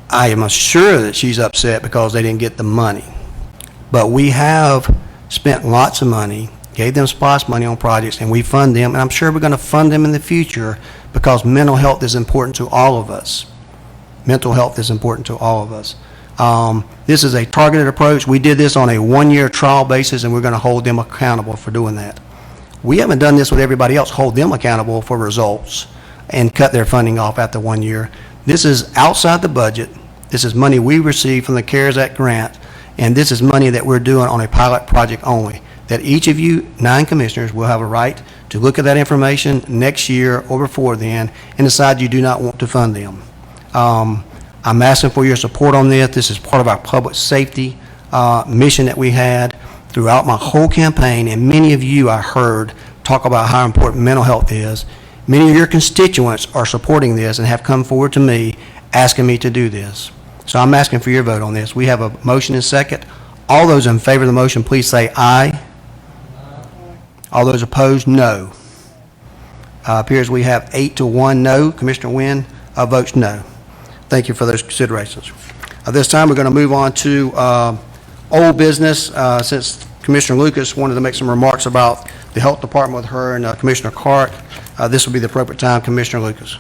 I am sure that she's upset because they didn't get the money. But we have spent lots of money, gave them SPOS money on projects, and we fund them, and I'm sure we're going to fund them in the future because mental health is important to all of us. Mental health is important to all of us. This is a targeted approach. We did this on a 1-year trial basis, and we're going to hold them accountable for doing that. We haven't done this with everybody else, hold them accountable for results and cut their funding off after 1 year. This is outside the budget. This is money we received from the CARES Act grant, and this is money that we're doing on a pilot project only, that each of you 9 commissioners will have a right to look at that information next year or before then and decide you do not want to fund them. I'm asking for your support on this. This is part of our public safety mission that we had throughout my whole campaign, and many of you I heard talk about how important mental health is. Many of your constituents are supporting this and have come forward to me asking me to do this. So I'm asking for your vote on this. We have a motion and second. All those in favor of the motion, please say aye. All those opposed, no. Appears we have 8-1 no. Commissioner Wynn votes no. Thank you for those considerations. This time we're going to move on to old business. Since Commissioner Lucas wanted to make some remarks about the health department with her and Commissioner Clark, this will be the appropriate time. Commissioner Lucas.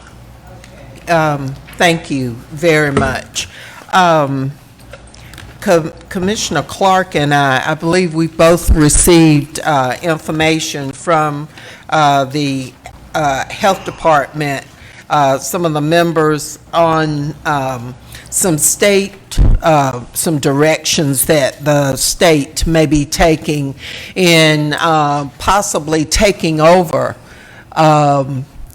Thank you very much. Commissioner Clark and I believe we both received information from the health department, some of the members on some directions that the state may be taking in possibly taking over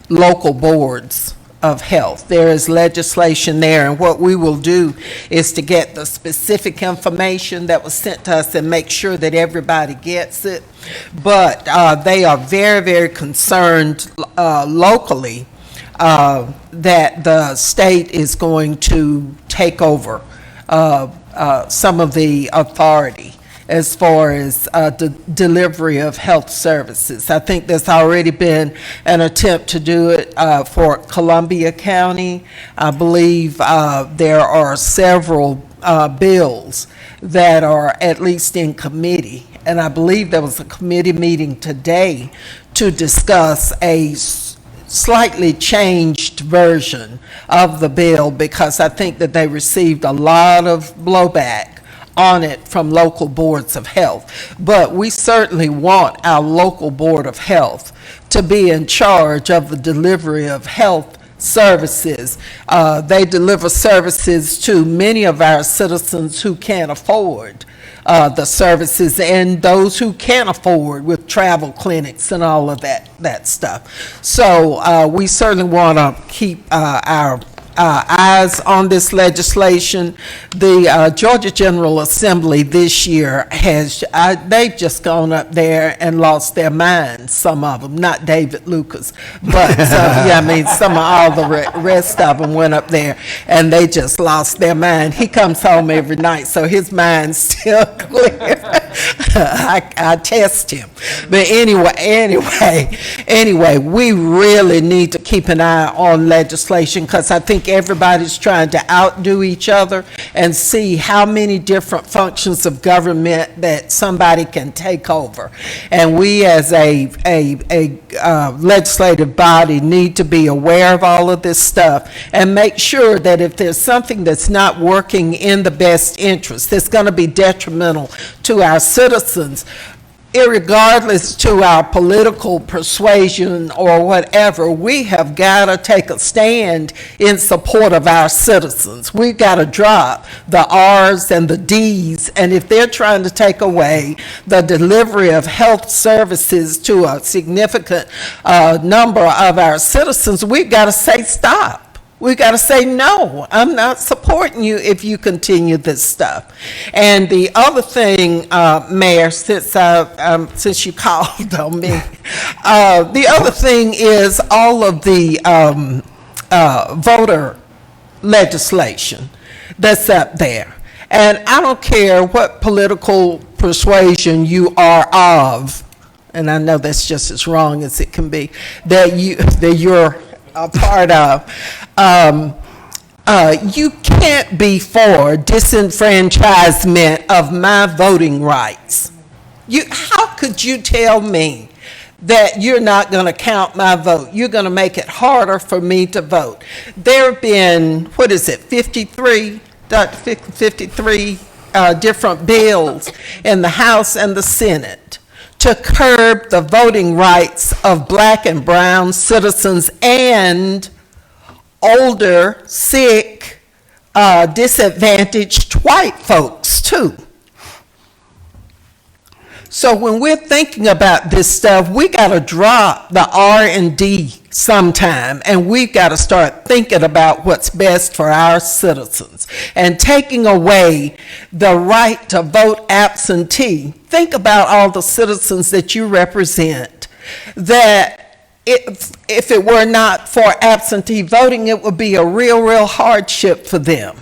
local boards of health. There is legislation there, and what we will do is to get the specific information that was sent to us and make sure that everybody gets it. But they are very, very concerned locally that the state is going to take over some of the authority as far as the delivery of health services. I think there's already been an attempt to do it for Columbia County. I believe there are several bills that are at least in committee, and I believe there was a committee meeting today to discuss a slightly changed version of the bill, because I think that they received a lot of blowback on it from local boards of health. But we certainly want our local board of health to be in charge of the delivery of health services. They deliver services to many of our citizens who can't afford the services, and those who can't afford with travel clinics and all of that stuff. So we certainly want to keep our eyes on this legislation. The Georgia General Assembly this year has, they've just gone up there and lost their minds, some of them, not David Lucas, but yeah, I mean, some of all the rest of them went up there and they just lost their mind. He comes home every night, so his mind's still clear. I test him. But anyway, we really need to keep an eye on legislation because I think everybody's trying to outdo each other and see how many different functions of government that somebody can take over. And we as a legislative body need to be aware of all of this stuff and make sure that if there's something that's not working in the best interest, that's going to be detrimental to our citizens, irregardless to our political persuasion or whatever, we have got to take a stand in support of our citizens. We've got to drop the R's and the D's, and if they're trying to take away the delivery of health services to a significant number of our citizens, we've got to say stop. We got to say, no, I'm not supporting you if you continue this stuff. And the other thing, Mayor, since you called on me, the other thing is all of the voter legislation that's up there. And I don't care what political persuasion you are of, and I know that's just as wrong as it can be, that you're a part of. You can't be for disenfranchisement of my voting rights. How could you tell me that you're not going to count my vote? You're going to make it harder for me to vote. There have been, 53 different bills in the House and the Senate to curb the voting rights of black and brown citizens and older, sick, disadvantaged white folks too. So when we're thinking about this stuff, we got to drop the R&D sometime, and we've got to start thinking about what's best for our citizens. And taking away the right to vote absentee, think about all the citizens that you represent, that if it were not for absentee voting, it would be a real hardship for them.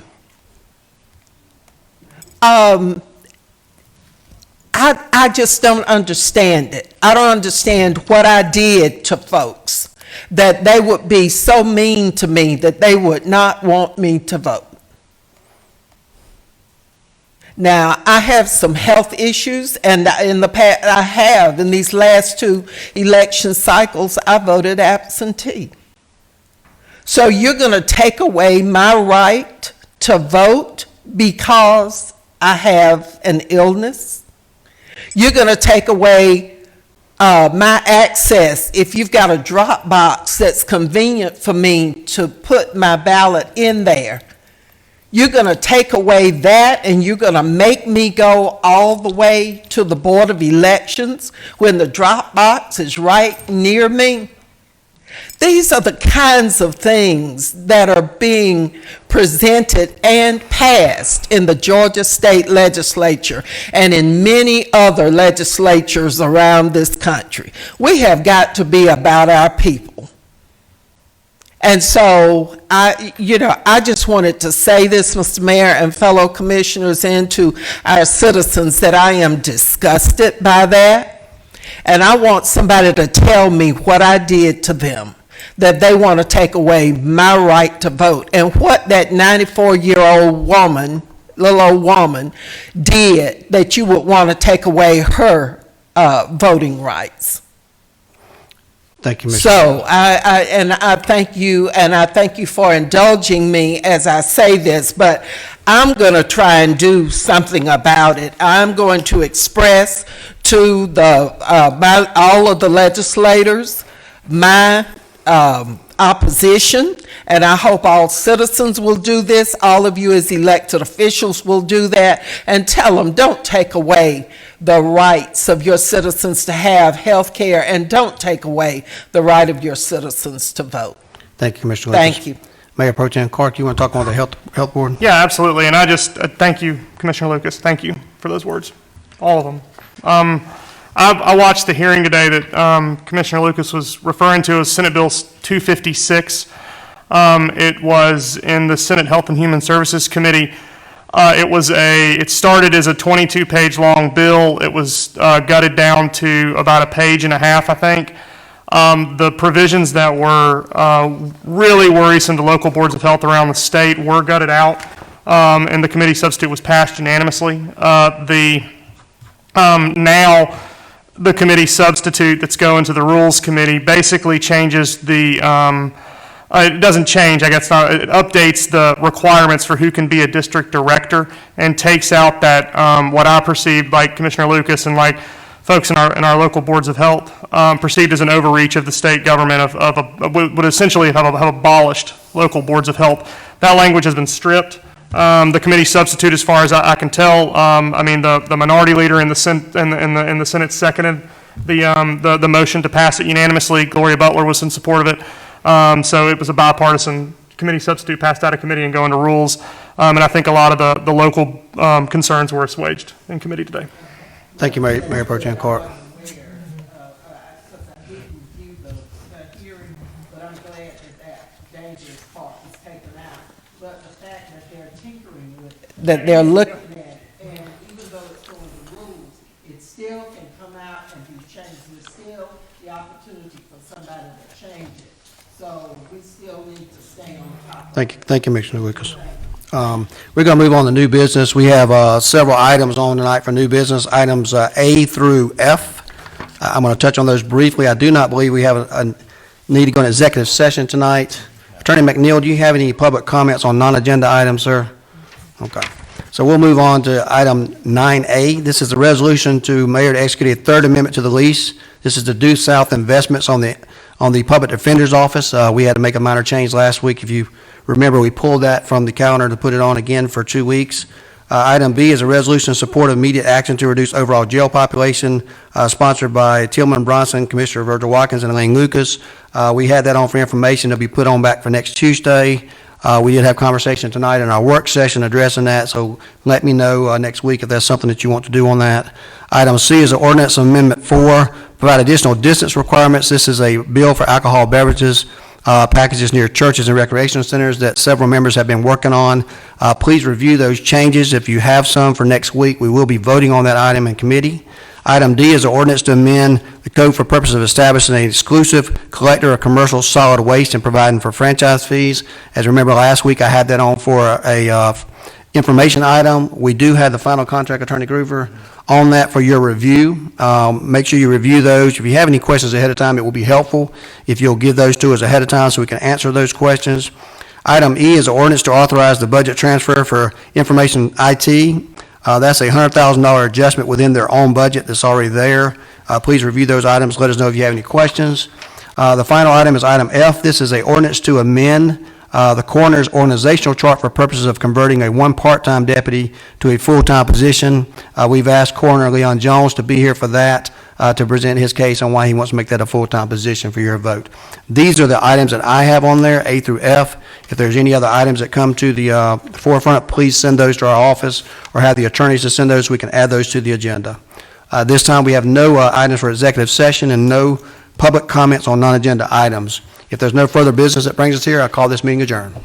I just don't understand it. I don't understand what I did to folks that they would be so mean to me that they would not want me to vote. Now, I have some health issues, and in the past, in these last 2 election cycles, I voted absentee. So you're going to take away my right to vote because I have an illness? You're going to take away my access if you've got a drop box that's convenient for me to put my ballot in there. You're going to take away that, and you're going to make me go all the way to the Board of Elections when the drop box is right near me. These are the kinds of things that are being presented and passed in the Georgia State Legislature and in many other legislatures around this country. We have got to be about our people. And so I just wanted to say this, Mr. Mayor and fellow commissioners, and to our citizens, that I am disgusted by that. And I want somebody to tell me what I did to them, that they want to take away my right to vote, and what that 94-year-old woman, little old woman, did that you would want to take away her voting rights. Thank you, Mr. So I thank you, and I thank you for indulging me as I say this, but I'm going to try and do something about it. I'm going to express to all of the legislators my opposition, and I hope all citizens will do this. All of you as elected officials will do that, and tell them, don't take away the rights of your citizens to have health care, and don't take away the right of your citizens to vote. Thank you, Mr. Thank you. Mayor Pro Tem Clark, you want to talk on the health board? Yeah, absolutely, and I just, thank you, Commissioner Lucas, thank you for those words, all of them. I watched the hearing today that Commissioner Lucas was referring to as Senate Bill 256. It was in the Senate Health and Human Services Committee. It started as a 22-page long bill. It was gutted down to about a page and a half, I think. The provisions that were really worrisome to local boards of health around the state were gutted out, and the committee substitute was passed unanimously. Now, the committee substitute that's going to the Rules Committee basically changes the, it doesn't change, I guess, not, it updates the requirements for who can be a district director and takes out that, what I perceived, like Commissioner Lucas and like folks in our local boards of health, perceived as an overreach of the state government would essentially have abolished local boards of health. That language has been stripped. The committee substitute, as far as I can tell, I mean, the minority leader in the Senate seconded the motion to pass it unanimously. Gloria Butler was in support of it. So it was a bipartisan committee substitute passed out of committee and going to rules. And I think a lot of the local concerns were assuaged in committee today. Thank you, Mayor Pro Tem Clark. That they're looking at, and even though it's going to rules, it still can come out and be changed. There's still the opportunity for somebody to change it. So we still need to stay on top of it. Thank you, Commissioner Lucas. We're going to move on to new business. We have several items on tonight for new business, items A through F. I'm going to touch on those briefly. I do not believe we have a need to go into executive session tonight. Attorney McNeil, do you have any public comments on non-agenda items, sir? Okay. So we'll move on to item 9A. This is a resolution to mayor to execute a third amendment to the lease. This is the Due South Investments on the Public Defender's Office. We had to make a minor change last week. If you remember, we pulled that from the calendar to put it on again for 2 weeks. Item B is a resolution in support of immediate action to reduce overall jail population, sponsored by Tillman Bronson, Commissioner Virgil Watkins, and Elaine Lucas. We had that on for information to be put on back for next Tuesday. We did have conversation tonight in our work session addressing that, so let me know next week if there's something that you want to do on that. Item C is an ordinance amendment 4, provide additional distance requirements. This is a bill for alcohol beverages packages near churches and recreation centers that several members have been working on. Please review those changes if you have some for next week. We will be voting on that item in committee. Item D is an ordinance to amend the code for purpose of establishing an exclusive collector of commercial solid waste and providing for franchise fees. As you remember, last week I had that on for a information item. We do have the final contract, Attorney Groover, on that for your review. Make sure you review those. If you have any questions ahead of time, it will be helpful if you'll give those to us ahead of time so we can answer those questions. Item E is an ordinance to authorize the budget transfer for information IT. That's a $100,000 adjustment within their own budget that's already there. Please review those items. Let us know if you have any questions. The final item is item F. This is an ordinance to amend the coroner's organizational chart for purposes of converting one part-time deputy to a full-time position. We've asked Coroner Leon Jones to be here for that, to present his case on why he wants to make that a full-time position for your vote. These are the items that I have on there, A through F. If there's any other items that come to the forefront, please send those to our office or have the attorneys to send those so we can add those to the agenda. This time we have no items for executive session and no public comments on non-agenda items. If there's no further business that brings us here, I call this meeting adjourned.